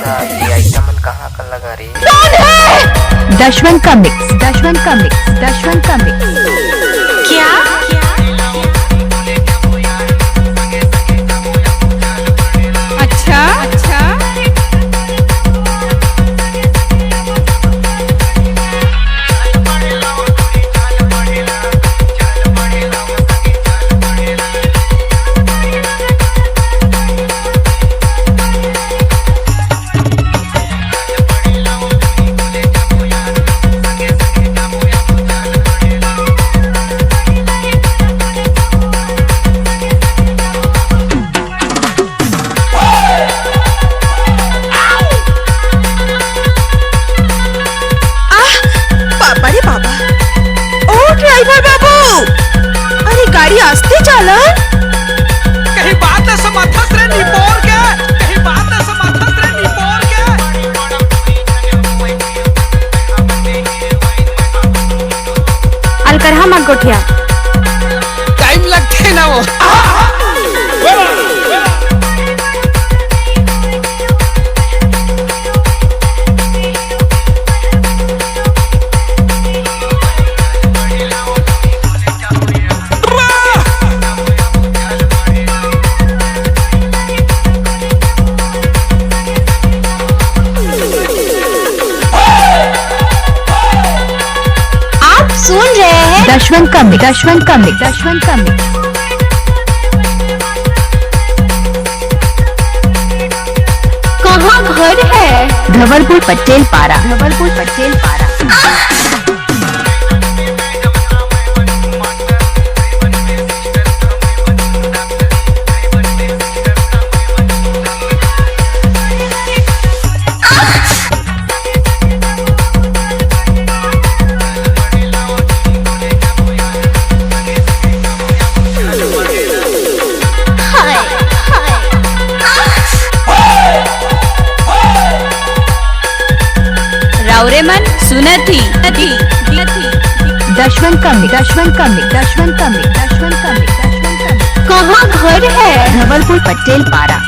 दादा ये आइटम कहाँ का लगा रे? दशवन का मिक्स, दशवन का मिक्स, दशवन का मिक्स। क्या अच्छा अच्छा गाड़ी आस्ते चाला। कहीं बात है समर्थक रे निपोर के, कहीं बात है समर्थक रे निपोर के। अलकरहा मत गोठिया, टाइम लगते है ना वो। सुन रहे हैं दशवन का मिक्स, दशवन का मिक्स, दशवन का मिक्स। कहाँ घर है? धवलपुर पटेल पारा, धवलपुर पटेल पारा। रावरे मन सुना थी दशवन का मिक्स, दशवन का मिक्स, दशवन का मिक्स, दशवन का मिक्स, दशवन का मिक्स। कहाँ घर है? धवलपुर पटेल पारा।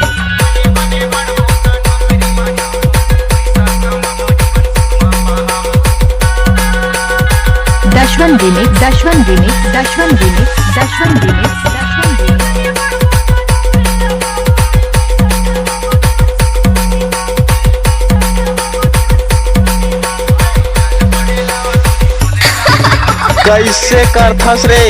दशवन रिमिक्स, दशवन रिमिक्स, दशवन रिमिक्स, दशवन रिमिक्स, दशवन रिमिक्स। कैसे कर फंस रे?